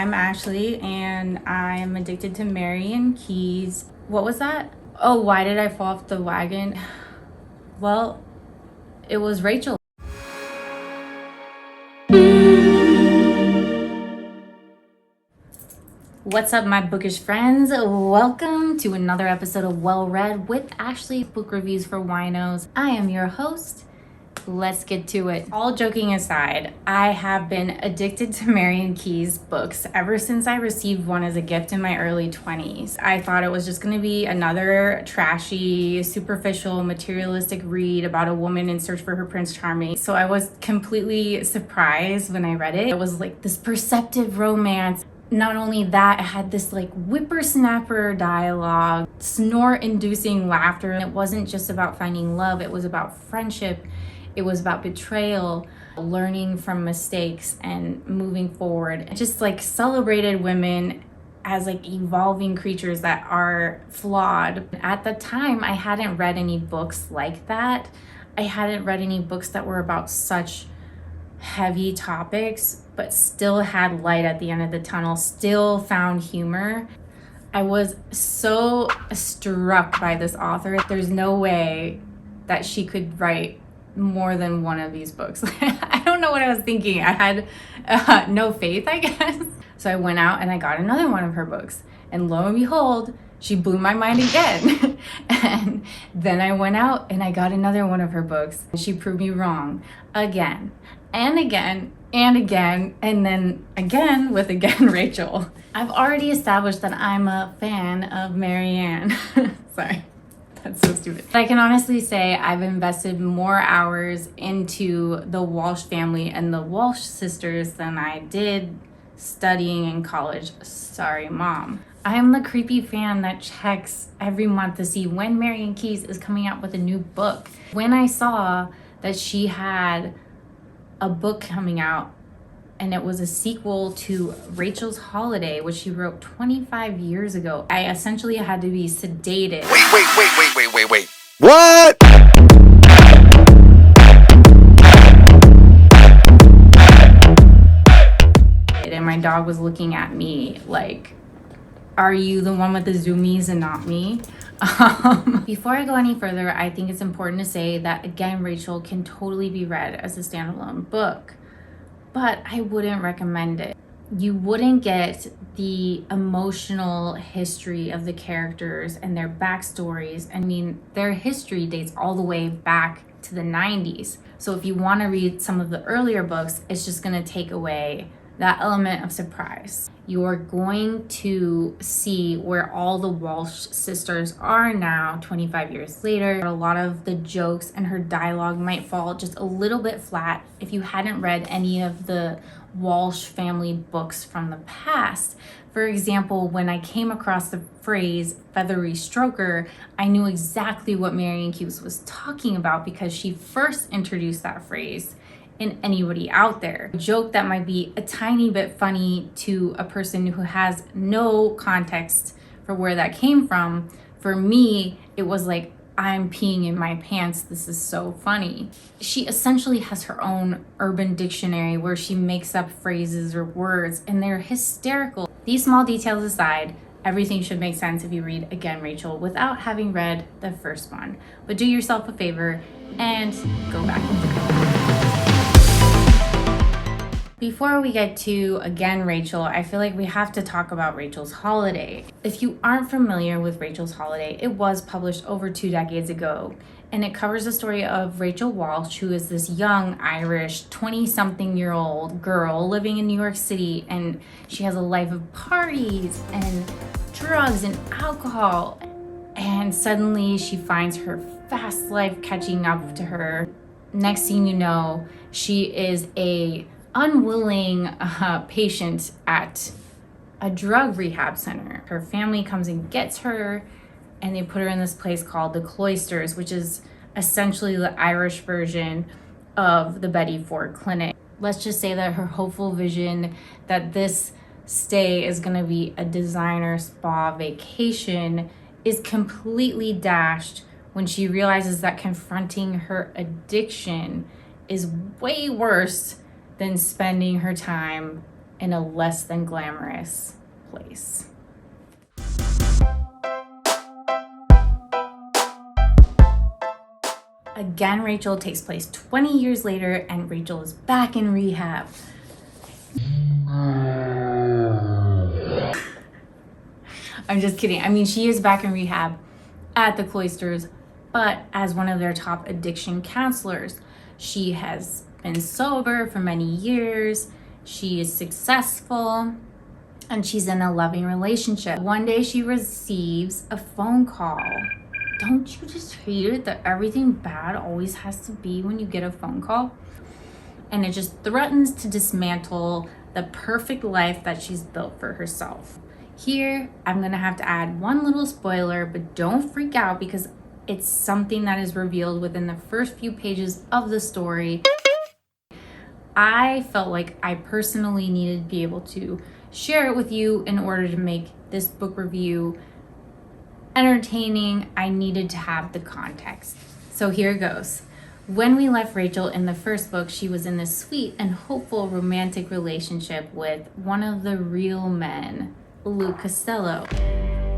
I'm Ashley, and I'm addicted to Marian Keyes. What was that? Oh, why did I fall off the wagon? Well, it was Rachel. What's up, my bookish friends? Welcome to another episode of Well Read with Ashley, book reviews for winos. I am your host. Let's get to it. All joking aside, I have been addicted to Marian Keyes books ever since I received one as a gift in my early 20s. I thought it was just going to be another trashy, superficial, materialistic read about a woman in search for her Prince Charming. So I was completely surprised when I read it. It was like this perceptive romance. Not only that, it had this like whippersnapper dialogue, snort-inducing laughter. It wasn't just about finding love, it was about friendship. It was about betrayal, learning from mistakes, and moving forward. It just like celebrated women as like evolving creatures that are flawed. At the time, I hadn't read any books like that. I hadn't read any books that were about such heavy topics, but still had light at the end of the tunnel, still found humor. I was so struck by this author. There's no way that she could write more than one of these books. I don't know what I was thinking. I had no faith, I guess. So I went out and I got another one of her books. And lo and behold, she blew my mind again. And then I went out and I got another one of her books. And she proved me wrong again and again and again. And then again with Rachel. I've already established that I'm a fan of Marianne. Sorry. That's so stupid. I can honestly say I've invested more hours into the Walsh family and the Walsh sisters than I did studying in college. Sorry, Mom. I am the creepy fan that checks every month to see when Marian Keyes is coming out with a new book. When I saw that she had a book coming out and it was a sequel to Rachel's Holiday, which she wrote 25 years ago, I essentially had to be sedated. Wait. What? And my dog was looking at me like, are you the one with the zoomies and not me? Before I go any further, I think it's important to say that, again, Rachel can totally be read as a standalone book, but I wouldn't recommend it. You wouldn't get the emotional history of the characters and their backstories. I mean, their history dates all the way back to the 90s. So if you want to read some of the earlier books, it's just going to take away that element of surprise. You're going to see where all the Walsh sisters are now, 25 years later. A lot of the jokes and her dialogue might fall just a little bit flat if you hadn't read any of the Walsh family books from the past. For example, when I came across the phrase feathery stroker, I knew exactly what Marian Keyes was talking about because she first introduced that phrase in Anybody Out There. A joke that might be a tiny bit funny to a person who has no context for where that came from. For me, it was like, I'm peeing in my pants. This is so funny. She essentially has her own urban dictionary where she makes up phrases or words, and they're hysterical. These small details aside, everything should make sense if you read Again, Rachel without having read the first one. But do yourself a favor and go back and look at that. Before we get to Again, Rachel, I feel like we have to talk about Rachel's Holiday. If you aren't familiar with Rachel's Holiday, it was published over 2 decades ago, and it covers the story of Rachel Walsh, who is this young Irish 20-something-year-old girl living in New York City, and she has a life of parties and drugs and alcohol, and suddenly she finds her fast life catching up to her. Next thing you know, she is a unwilling patient at a drug rehab center. Her family comes and gets her, and they put her in this place called the Cloisters, which is essentially the Irish version of the Betty Ford Clinic. Let's just say that her hopeful vision that this stay is going to be a designer spa vacation is completely dashed when she realizes that confronting her addiction is way worse than spending her time in a less than glamorous place. Again, Rachel takes place 20 years later, and Rachel is back in rehab. I'm just kidding. I mean, she is back in rehab at the cloisters, but as one of their top addiction counselors. She has been sober for many years. She is successful, and she's in a loving relationship. One day she receives a phone call. Don't you just hate it that everything bad always has to be when you get a phone call? And it just threatens to dismantle the perfect life that she's built for herself. Here, I'm gonna have to add one little spoiler, but don't freak out because it's something that is revealed within the first few pages of the story. I felt like I personally needed to be able to share it with you in order to make this book review entertaining. I needed to have the context. So here goes. When we left Rachel in the first book, she was in this sweet and hopeful romantic relationship with one of the real men, Luke Costello.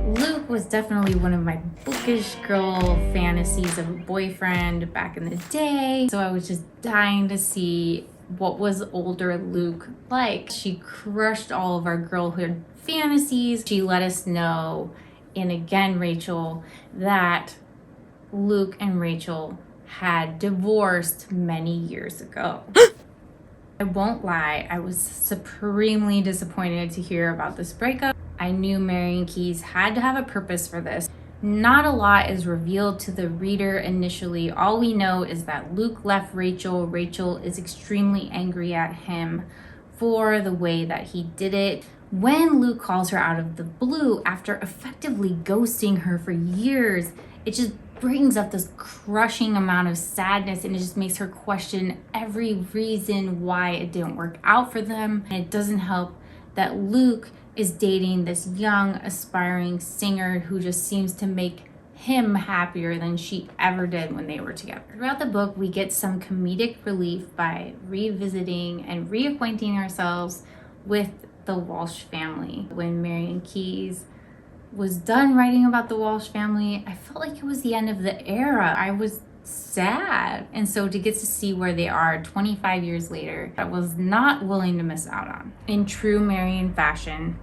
Luke was definitely one of my bookish girl fantasies of a boyfriend back in the day. So I was just dying to see what was older Luke like. She crushed all of our girlhood fantasies. She let us know in Again, Rachel, that Luke and Rachel had divorced many years ago. I won't lie, I was supremely disappointed to hear about this breakup. I knew Marian Keyes had to have a purpose for this. Not a lot is revealed to the reader initially. All we know is that Luke left Rachel. Rachel is extremely angry at him for the way that he did it. When Luke calls her out of the blue after effectively ghosting her for years, it just brings up this crushing amount of sadness, and it just makes her question every reason why it didn't work out for them. And it doesn't help that Luke is dating this young, aspiring singer who just seems to make him happier than she ever did when they were together. Throughout the book, we get some comedic relief by revisiting and reacquainting ourselves with the Walsh family. When Marian Keyes was done writing about the Walsh family, I felt like it was the end of the era. I was sad. And so to get to see where they are 25 years later, I was not willing to miss out on. In true Marian fashion,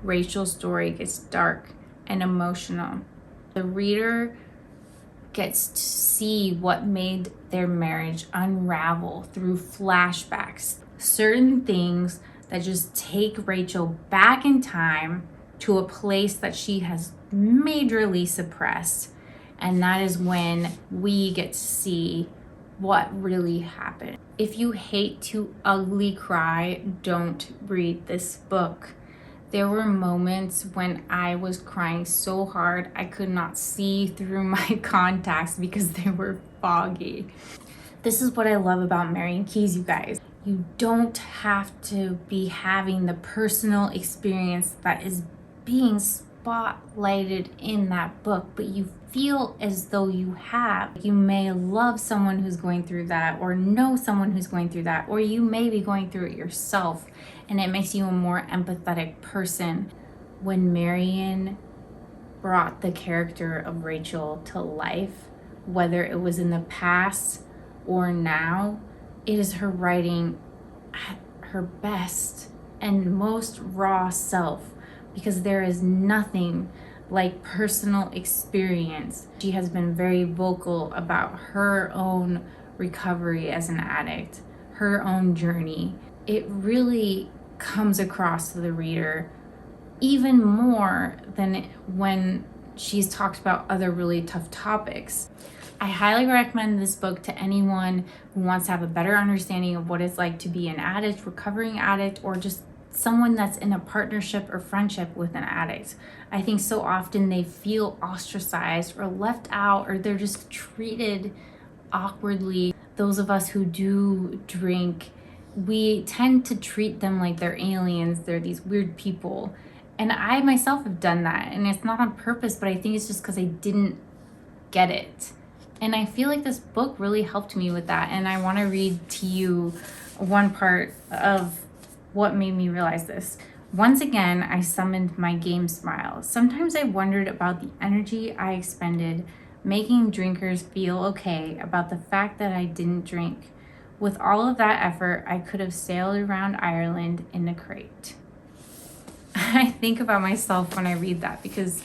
Rachel's story gets dark and emotional. The reader gets to see what made their marriage unravel through flashbacks. Certain things that just take Rachel back in time to a place that she has majorly suppressed. And that is when we get to see what really happened. If you hate to ugly cry, don't read this book. There were moments when I was crying so hard I could not see through my contacts because they were foggy. This is what I love about Marian Keyes, you guys. You don't have to be having the personal experience that is being spotlighted in that book, but you feel as though you have. You may love someone who's going through that, or know someone who's going through that, or you may be going through it yourself, and it makes you a more empathetic person. When Marian brought the character of Rachel to life, whether it was in the past or now, it is her writing at her best and most raw self, because there is nothing like personal experience. She has been very vocal about her own recovery as an addict, her own journey. It really comes across to the reader even more than when she's talked about other really tough topics. I highly recommend this book to anyone who wants to have a better understanding of what it's like to be an addict, recovering addict, or just someone that's in a partnership or friendship with an addict. I think so often they feel ostracized or left out, or they're just treated awkwardly. Those of us who do drink, we tend to treat them like they're aliens, they're these weird people. And I myself have done that, and it's not on purpose, but I think it's just because I didn't get it. And I feel like this book really helped me with that, and I want to read to you one part of what made me realize this. Once again, I summoned my game smile. Sometimes I wondered about the energy I expended making drinkers feel okay about the fact that I didn't drink. With all of that effort, I could have sailed around Ireland in a crate. I think about myself when I read that because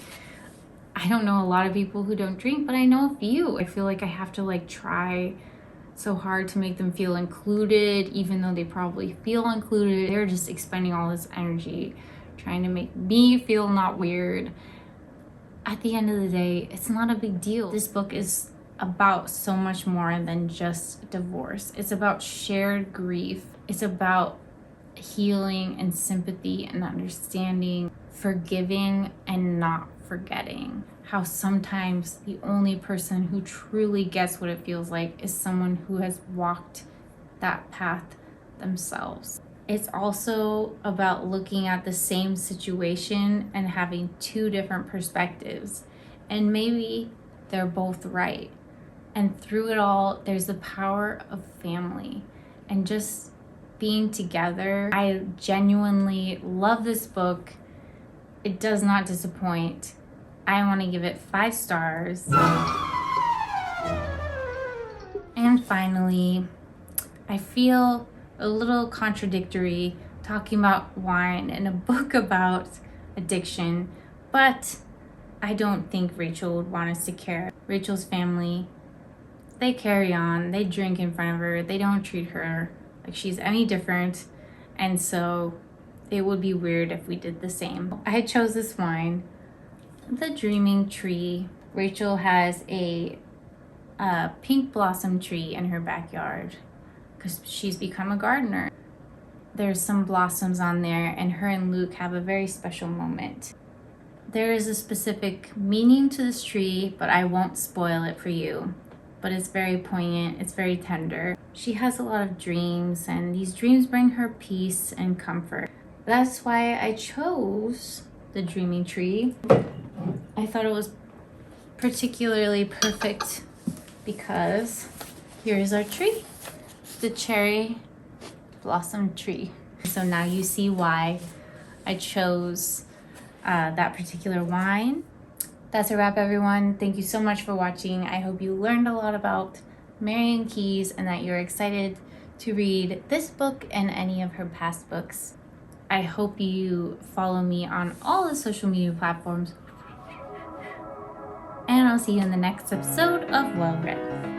I don't know a lot of people who don't drink, but I know a few. I feel like I have to try so hard to make them feel included, even though they probably feel included. They're just expending all this energy trying to make me feel not weird. At the end of the day, it's not a big deal. This book is about so much more than just divorce. It's about shared grief. It's about healing and sympathy and understanding, forgiving and not forgetting. How sometimes the only person who truly gets what it feels like is someone who has walked that path themselves. It's also about looking at the same situation and having two different perspectives. And maybe they're both right. And through it all, there's the power of family and just being together. I genuinely love this book. It does not disappoint. I want to give it 5 stars. And finally, I feel a little contradictory talking about wine in a book about addiction, but I don't think Rachel would want us to care. Rachel's family, they carry on, they drink in front of her, they don't treat her like she's any different, and so it would be weird if we did the same. I chose this wine, the Dreaming Tree. Rachel has a pink blossom tree in her backyard because she's become a gardener. There's some blossoms on there, and her and Luke have a very special moment. There is a specific meaning to this tree, but I won't spoil it for you. But it's very poignant, it's very tender. She has a lot of dreams, and these dreams bring her peace and comfort. That's why I chose the Dreaming Tree. I thought it was particularly perfect because here's our tree, the cherry blossom tree. So now you see why I chose that particular wine. That's a wrap, everyone. Thank you so much for watching. I hope you learned a lot about Marian Keyes and that you're excited to read this book and any of her past books. I hope you follow me on all the social media platforms. And I'll see you in the next episode of Well Read.